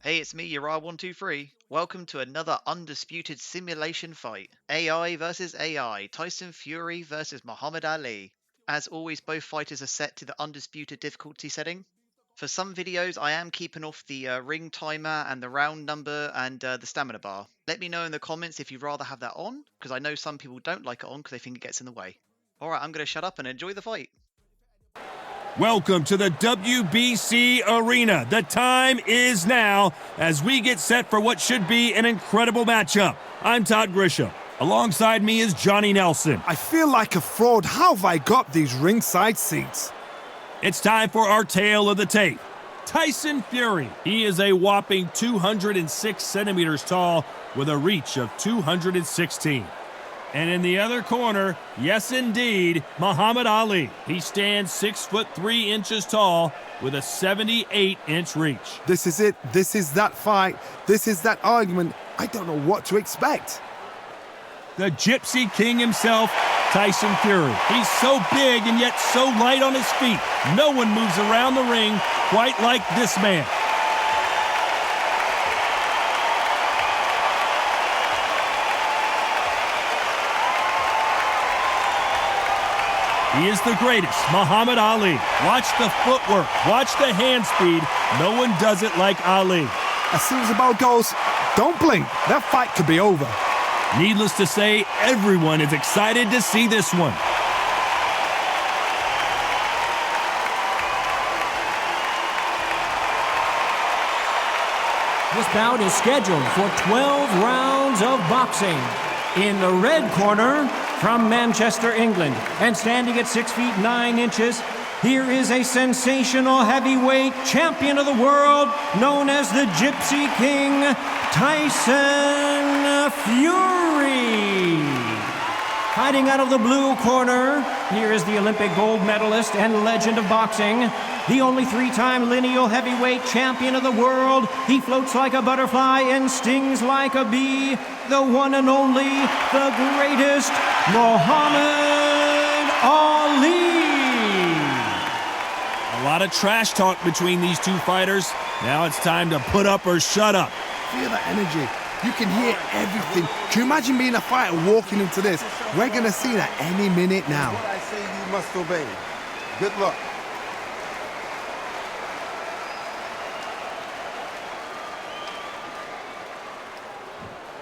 Hey, it's me, Uriah123. Welcome to another undisputed simulation fight. AI versus AI. Tyson Fury versus Muhammad Ali. As always, both fighters are set to the undisputed difficulty setting. For some videos, I am keeping off the ring timer and the round number and the stamina bar. Let me know in the comments if you'd rather have that on, because I know some people don't like it on because they think it gets in the way. Alright, I'm going to shut up and enjoy the fight. Welcome to the WBC Arena. The time is now as we get set for what should be an incredible matchup. I'm Todd Grisham. Alongside me is Johnny Nelson. I feel like a fraud. How have I got these ringside seats? It's time for our tale of the tape. Tyson Fury. He is a whopping 206 centimeters tall with a reach of 216. And in the other corner, yes indeed, Muhammad Ali. He stands 6'3" tall with a 78-inch reach. This is it. This is that fight. This is that argument. I don't know what to expect. The Gypsy King himself, Tyson Fury. He's so big and yet so light on his feet. No one moves around the ring quite like this man. He is the greatest, Muhammad Ali. Watch the footwork, watch the hand speed. No one does it like Ali. As soon as the bell goes, don't blink. That fight could be over. Needless to say, everyone is excited to see this one. This bout is scheduled for 12 rounds of boxing. In the red corner, from Manchester, England, and standing at 6 feet 9 inches, here is a sensational heavyweight champion of the world, known as the Gypsy King, Tyson Fury. Fighting out of the blue corner, here is the Olympic gold medalist and legend of boxing, the only 3-time lineal heavyweight champion of the world. He floats like a butterfly and stings like a bee. The one and only, the greatest, Muhammad Ali. A lot of trash talk between these two fighters. Now it's time to put up or shut up. Feel the energy. You can hear everything. Can you imagine being a fighter walking into this? We're going to see that any minute now. What I say you must obey. Good luck.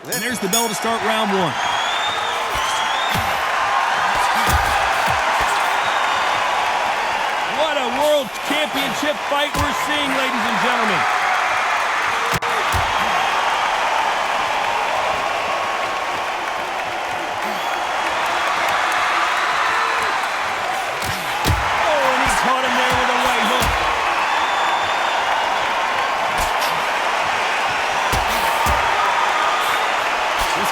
And there's the bell to start round one. What a world championship fight we're seeing, ladies and gentlemen. Oh, and he caught him there with a right hook.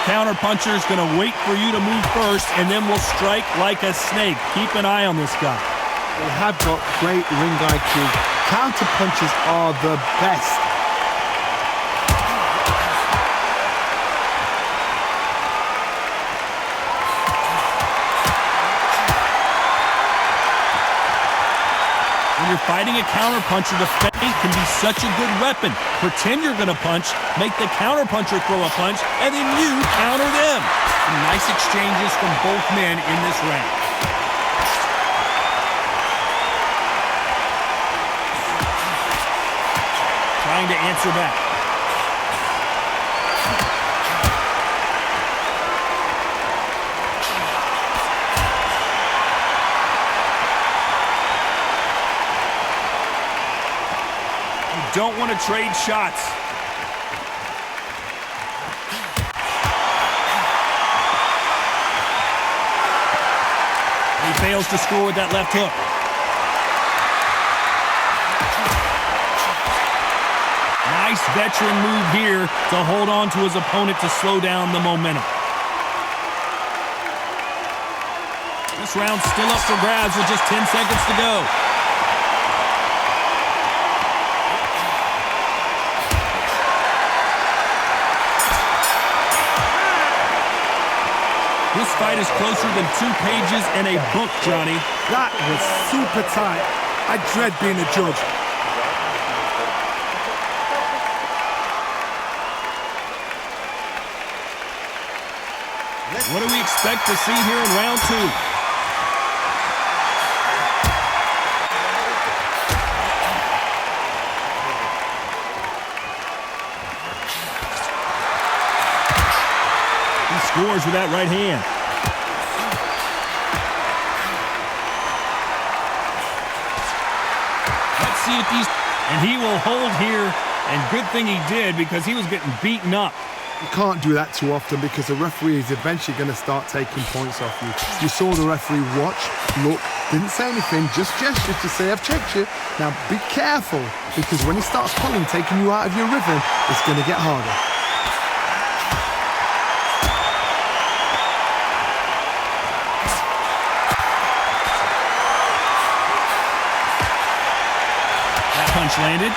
Counter-puncher is going to wait for you to move first, and then will strike like a snake. Keep an eye on this guy. They have got great ring IQ. Counter-punches are the best. When you're fighting a counter-puncher, the feint can be such a good weapon. Pretend you're going to punch, make the counter-puncher throw a punch, and then you counter them. Some nice exchanges from both men in this round. Trying to answer back. Don't want to trade shots. He fails to score with that left hook. Nice veteran move here to hold on to his opponent to slow down the momentum. This round's still up for grabs with just 10 seconds to go. This fight is closer than 2 pages in a book, Johnny. That was super tight. I dread being a judge. What do we expect to see here in round 2? He scores with that right hand. Let's see if these... And he will hold here, and good thing he did because he was getting beaten up. You can't do that too often because the referee is eventually going to start taking points off you. You saw the referee watch, look, didn't say anything, just gestured to say, I've checked you. Now be careful because when he starts pulling, taking you out of your rhythm, it's going to get harder. Punch landed.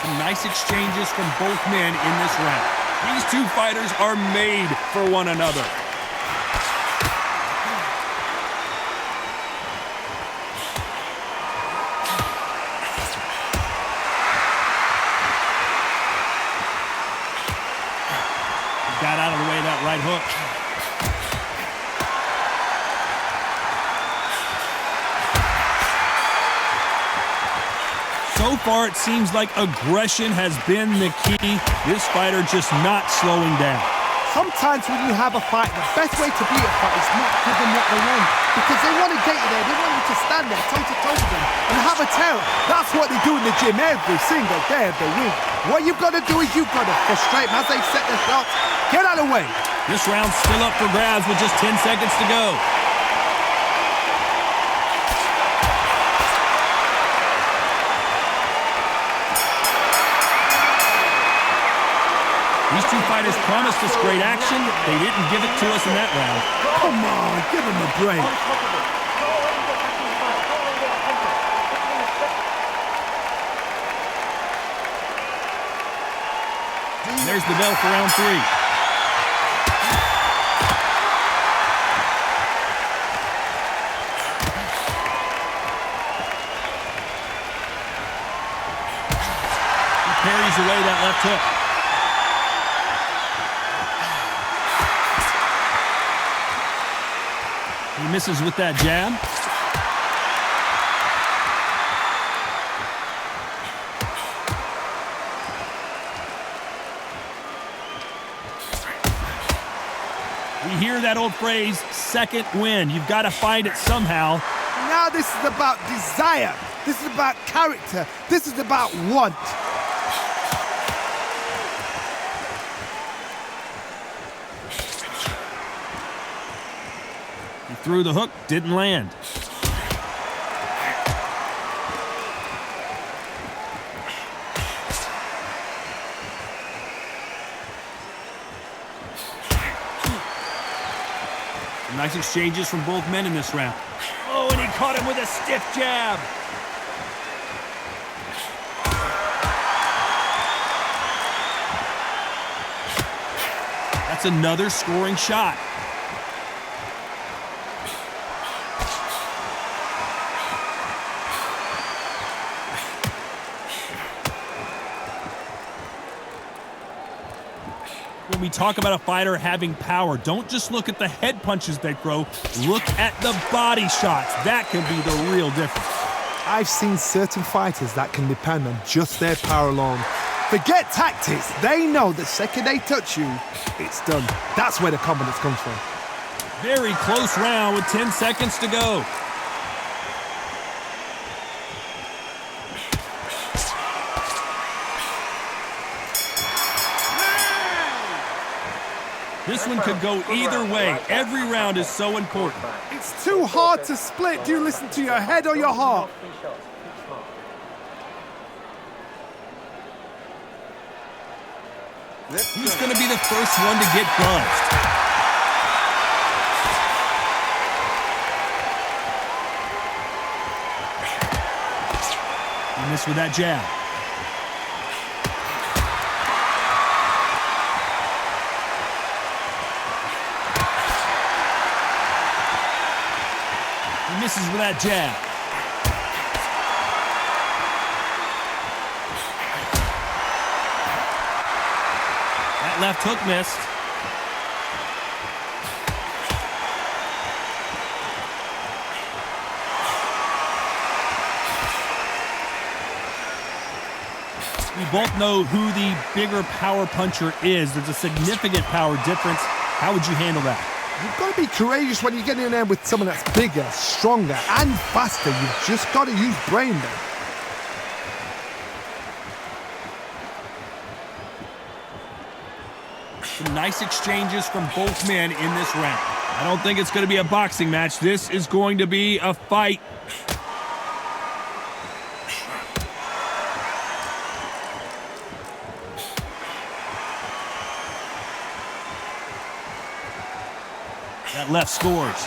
Some nice exchanges from both men in this round. These two fighters are made for one another. Got out of the way of that right hook. So far, it seems like aggression has been the key. This fighter just not slowing down. Sometimes when you have a fight, the best way to beat a fight is not give them what they want. Because they want to get you there. They want you to stand there toe-to-toe with them and have a terror. That's what they do in the gym every single day of the week. What you've got to do is you've got to frustrate them as they set their shots. Get out of the way. This round's still up for grabs with just 10 seconds to go. These two fighters promised us great action. They didn't give it to us in that round. Come on, give them a break. There's the bell for round 3. He parries away that left hook. He misses with that jab. We hear that old phrase, second wind. You've got to find it somehow. Now this is about desire. This is about character. This is about want. Threw the hook, didn't land. Nice exchanges from both men in this round. Oh, and he caught him with a stiff jab. That's another scoring shot. When we talk about a fighter having power, don't just look at the head punches they throw. Look at the body shots. That can be the real difference. I've seen certain fighters that can depend on just their power alone. Forget tactics. They know the second they touch you, it's done. That's where the confidence comes from. Very close round with 10 seconds to go. This one could go either way. Every round is so important. It's too hard to split. Do you listen to your head or your heart? Who's going to be the first one to get buzzed? He missed with that jab. He misses with that jab. That left hook missed. We both know who the bigger power puncher is. There's a significant power difference. How would you handle that? You've got to be courageous when you get in there with someone that's bigger, stronger, and faster. You've just got to use brain there. Some nice exchanges from both men in this round. I don't think it's going to be a boxing match. This is going to be a fight. That left scores.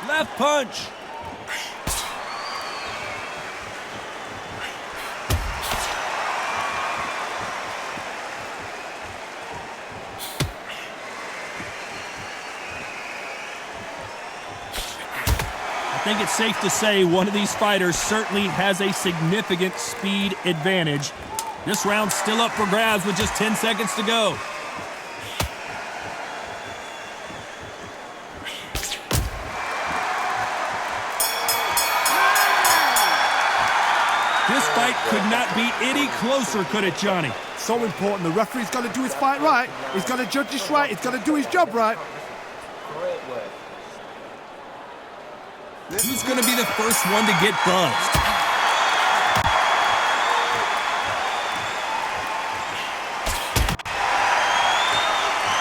Left punch. I think it's safe to say one of these fighters certainly has a significant speed advantage. This round's still up for grabs with just 10 seconds to go. This fight could not be any closer, could it, Johnny? So important. The referee's got to do his fight right. He's got to judge this right. He's got to do his job right. Who's going to be the first one to get buzzed?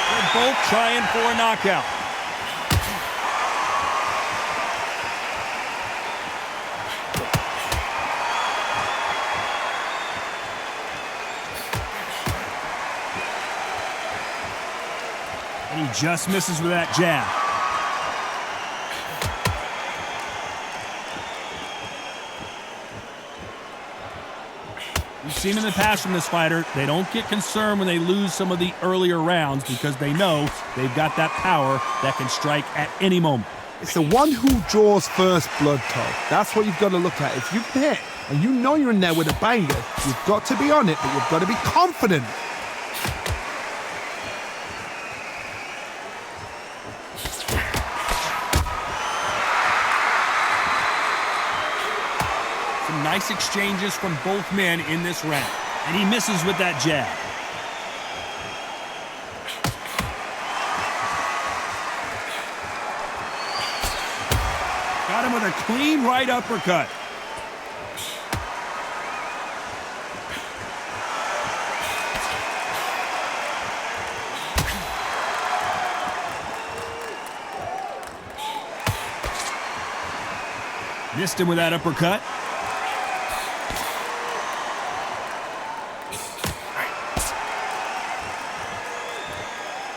They're both trying for a knockout. And he just misses with that jab. We've seen in the past from this fighter, they don't get concerned when they lose some of the earlier rounds because they know they've got that power that can strike at any moment. It's the one who draws first blood, Todd. That's what you've got to look at. If you hit and you know you're in there with a banger, you've got to be on it, but you've got to be confident. Nice exchanges from both men in this round. And he misses with that jab. Got him with a clean right uppercut. Missed him with that uppercut.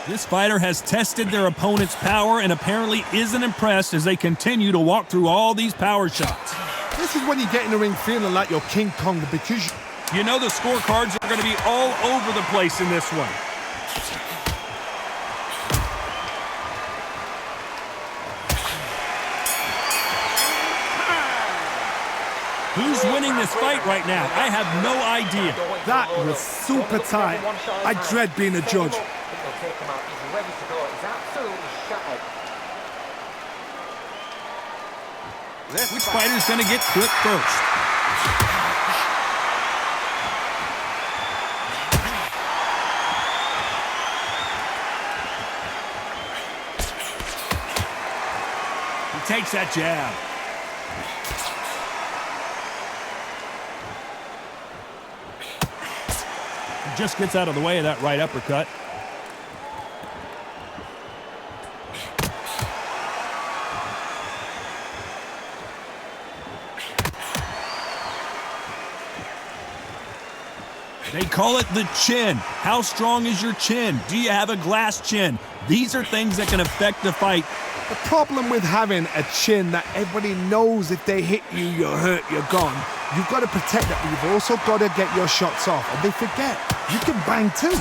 This fighter has tested their opponent's power and apparently isn't impressed as they continue to walk through all these power shots. This is when you get in the ring feeling like you're King Kong because you know the scorecards are going to be all over the place in this one. Who's winning this fight right now? I have no idea. That was super tight. I dread being a judge. Which fighter's going to get clipped first? He takes that jab. He just gets out of the way of that right uppercut. They call it the chin. How strong is your chin? Do you have a glass chin? These are things that can affect the fight. The problem with having a chin that everybody knows if they hit you, you're hurt, you're gone. You've got to protect that, but you've also got to get your shots off. And they forget, you can bang too.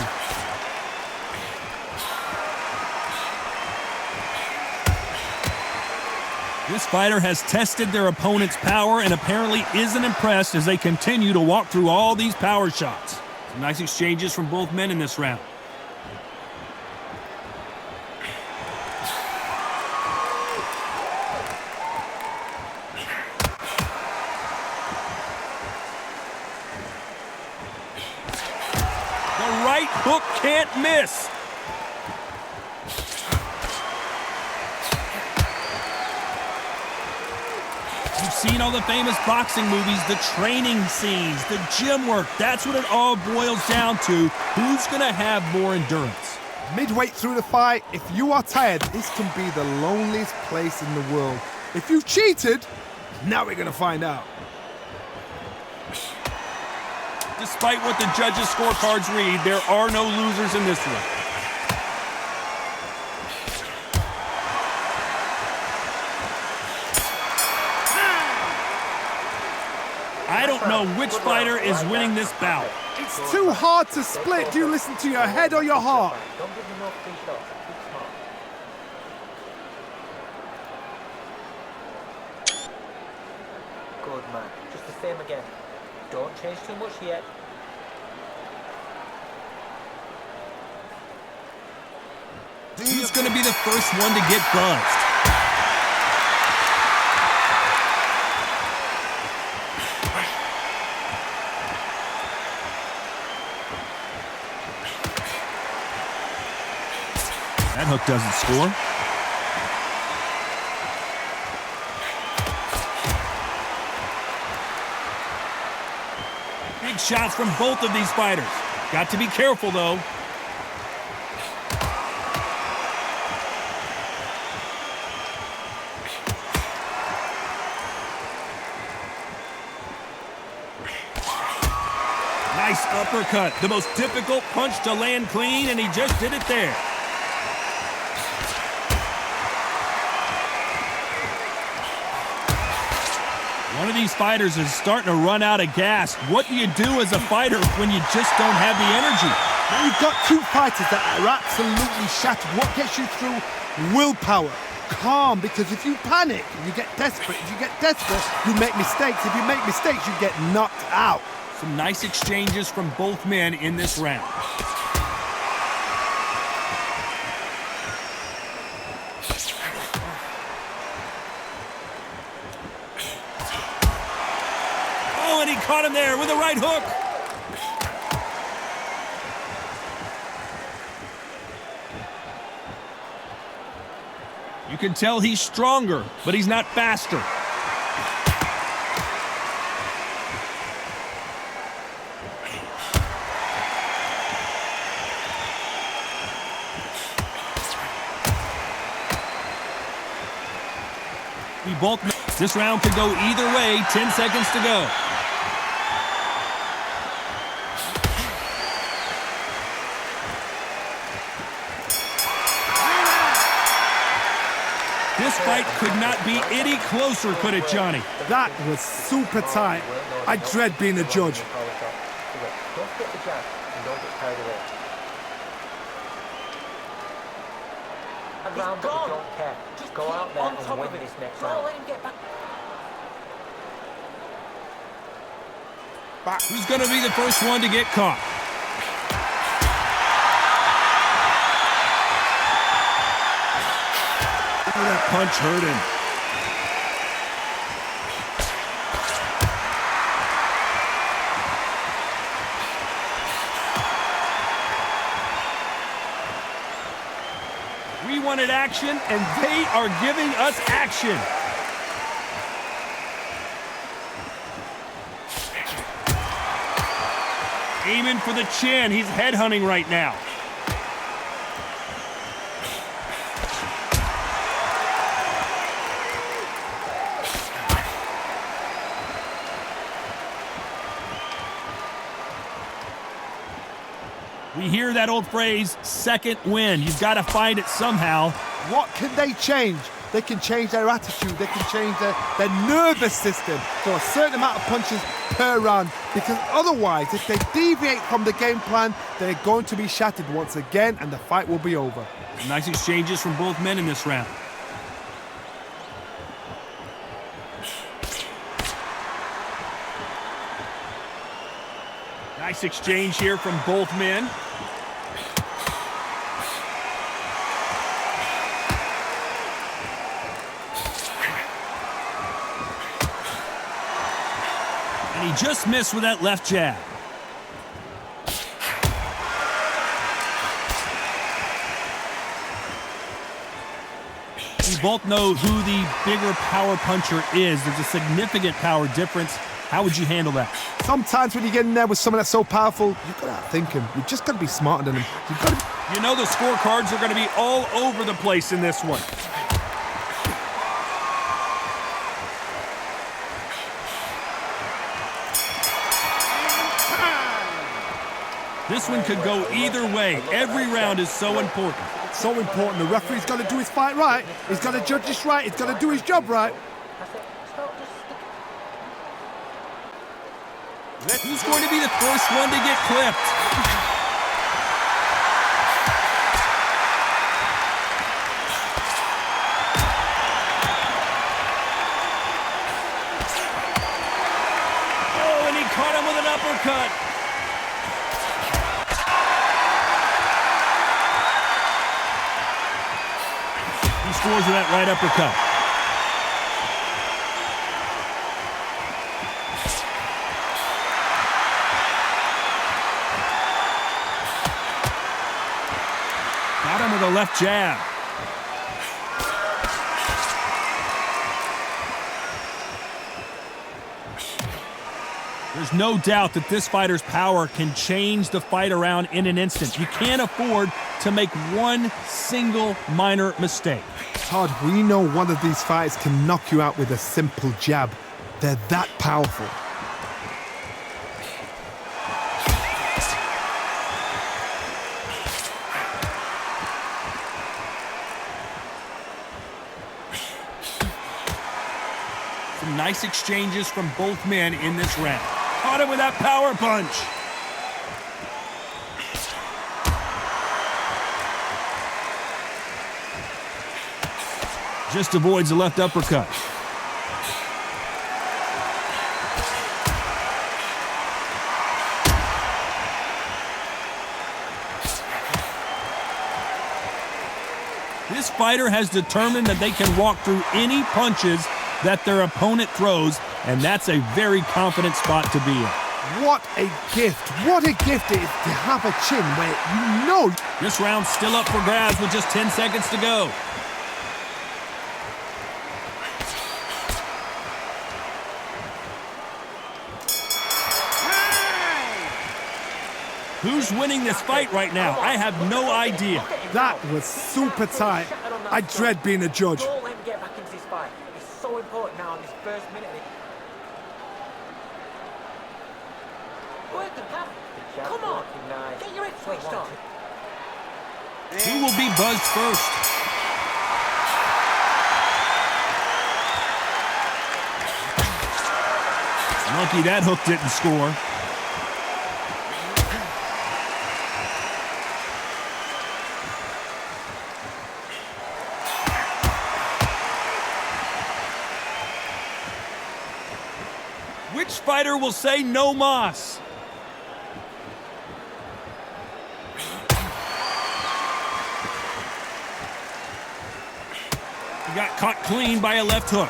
This fighter has tested their opponent's power and apparently isn't impressed as they continue to walk through all these power shots. Some nice exchanges from both men in this round. The right hook can't miss. You've seen all the famous boxing movies, the training scenes, the gym work. That's what it all boils down to. Who's going to have more endurance? Midway through the fight, if you are tired, this can be the loneliest place in the world. If you've cheated, now we're going to find out. Despite what the judges' scorecards read, there are no losers in this one. I don't know which fighter is winning this bout. It's too hard to split. Do you listen to your head or your heart? Good man. Just the same again. Don't change too much yet. Who's going to be the first one to get buzzed? That hook doesn't score. Big shots from both of these fighters. Got to be careful, though. Nice uppercut. The most difficult punch to land clean, and he just did it there. One of these fighters is starting to run out of gas. What do you do as a fighter when you just don't have the energy? Now you've got two fighters that are absolutely shattered. What gets you through? Willpower. Calm, because if you panic, you get desperate. If you get desperate, you make mistakes. If you make mistakes, you get knocked out. Some nice exchanges from both men in this round. Oh, and he caught him there with a right hook. You can tell he's stronger, but he's not faster. We both know this round could go either way. 10 seconds to go. This fight could not be any closer, could it, Johnny? That was super tight. I dread being a judge. Don't get the jab and don't get carried away. And round that we don't care. Just go out there and win this next round. Who's going to be the first one to get caught? That punch hurt him. We wanted action, and they are giving us action. Aiming for the chin. He's headhunting right now. We hear that old phrase, second win. You've got to find it somehow. What can they change? They can change their attitude. They can change their nervous system for a certain amount of punches per round. Because otherwise, if they deviate from the game plan, they're going to be shattered once again, and the fight will be over. Nice exchanges from both men in this round. Nice exchange here from both men. And he just missed with that left jab. We both know who the bigger power puncher is. There's a significant power difference. How would you handle that? Sometimes when you get in there with someone that's so powerful, you've got to outthink him. You've just got to be smarter than him. You've got to... You know the scorecards are going to be all over the place in this one. This one could go either way. Every round is so important. So important. The referee's got to do his fight right. He's got to judge this right. He's got to do his job right. Who's going to be the first one to get clipped? Oh, and he caught him with an uppercut. He scores with that right uppercut. Got him with a left jab. There's no doubt that this fighter's power can change the fight around in an instant. You can't afford to make one single minor mistake. Todd, we know one of these fights can knock you out with a simple jab. They're that powerful. Some nice exchanges from both men in this round. Caught him with that power punch. Just avoids the left uppercut. This fighter has determined that they can walk through any punches that their opponent throws, and that's a very confident spot to be in. What a gift. What a gift it is to have a chin where you know. This round's still up for grabs with just 10 seconds to go. Who's winning this fight right now? I have no idea. That was super tight. I dread being a judge. Don't let him get back into this fight. It's so important now in this first minute. Work the path. Come on. Get your head switched on. Who will be buzzed first? Lucky that hook didn't score. Which fighter will say no mas? He got caught clean by a left hook.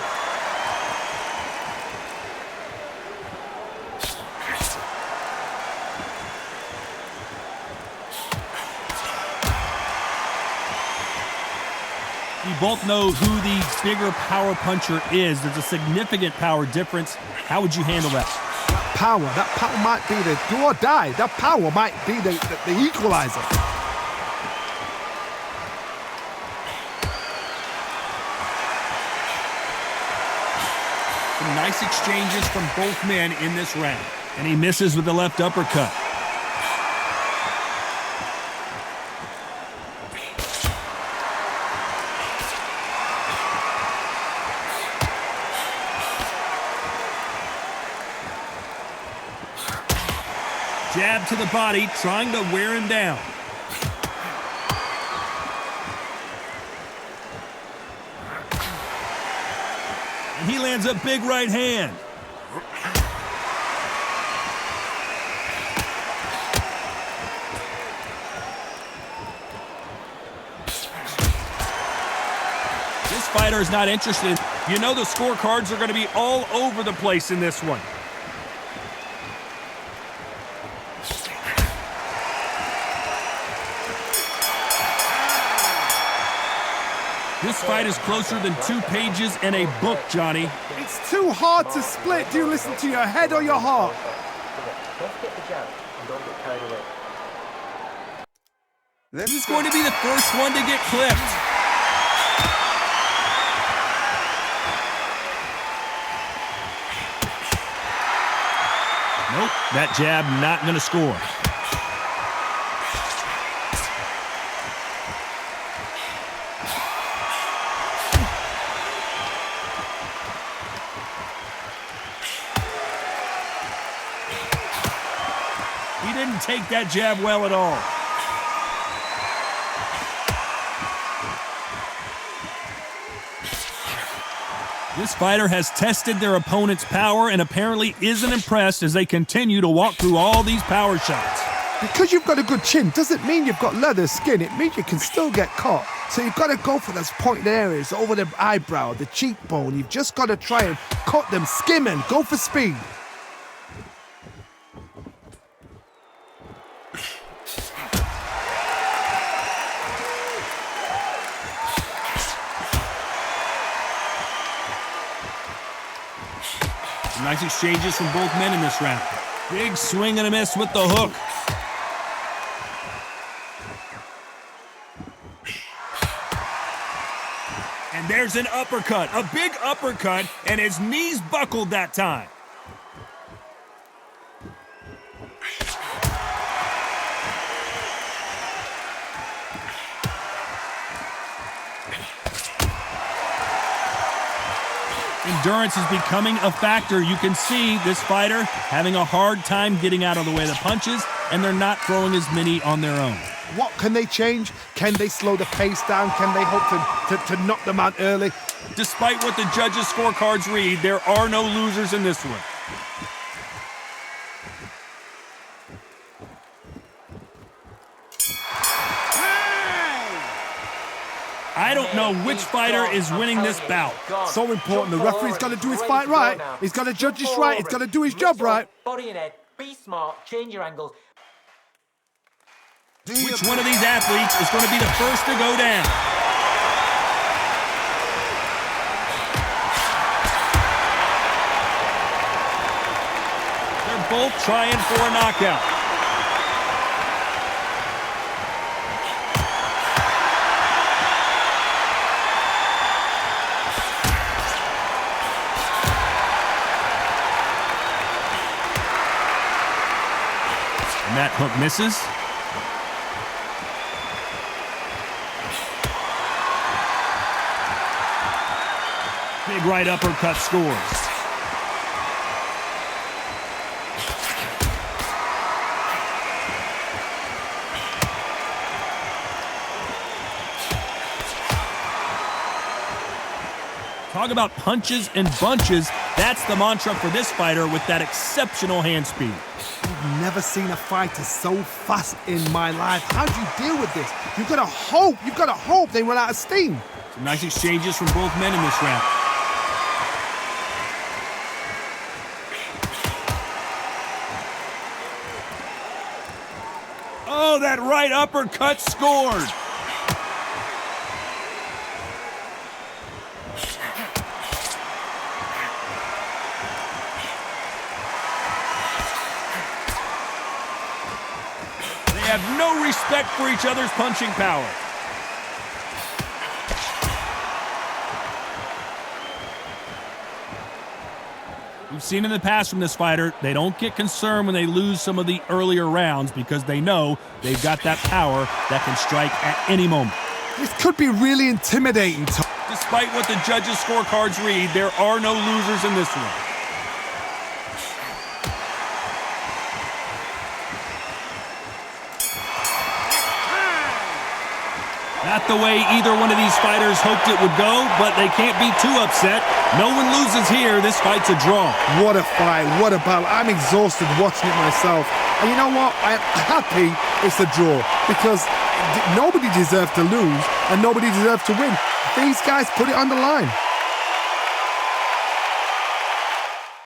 We both know who the bigger power puncher is. There's a significant power difference. How would you handle that? That power might be the do or die. That power might be the equalizer. Some nice exchanges from both men in this round. And he misses with the left uppercut. Jab to the body, trying to wear him down. And he lands a big right hand. fighter is not interested, you know the scorecards are going to be all over the place in this one. This fight is closer than 2 pages in a book, Johnny. It's too hard to split. Do you listen to your head or your heart? Don't get the jab and don't get carried away. Who's going to be the first one to get clipped? Nope, that jab not going to score. He didn't take that jab well at all. This fighter has tested their opponent's power and apparently isn't impressed as they continue to walk through all these power shots. Because you've got a good chin doesn't mean you've got leather skin. It means you can still get caught. So you've got to go for those pointed areas over the eyebrow, the cheekbone. You've just got to try and cut them, skim and go for speed. Nice exchanges from both men in this round. Big swing and a miss with the hook. And there's an uppercut, a big uppercut, and his knees buckled that time. Endurance is becoming a factor. You can see this fighter having a hard time getting out of the way of the punches, and they're not throwing as many on their own. What can they change? Can they slow the pace down? Can they hope to knock them out early? Despite what the judges' scorecards read, there are no losers in this one. I don't know which fighter is winning this bout. So important. The referee's got to do his fight right. He's got to judge this right. He's got to do his job right. Body and head. Be smart. Change your angles. Which one of these athletes is going to be the first to go down? They're both trying for a knockout. And that hook misses. Big right uppercut scores. Talk about punches and bunches. That's the mantra for this fighter with that exceptional hand speed. I've never seen a fighter so fast in my life. How do you deal with this? You've got to hope they run out of steam. Some nice exchanges from both men in this round. Oh, that right uppercut scored. They have no respect for each other's punching power. We've seen in the past from this fighter, they don't get concerned when they lose some of the earlier rounds because they know they've got that power that can strike at any moment. This could be really intimidating. Despite what the judges' scorecards read, there are no losers in this one. Not the way either one of these fighters hoped it would go, but they can't be too upset. No one loses here. This fight's a draw. What a fight. What a battle. I'm exhausted watching it myself. And you know what? I'm happy it's a draw because Nobody deserved to lose and nobody deserved to win. These guys put it on the line.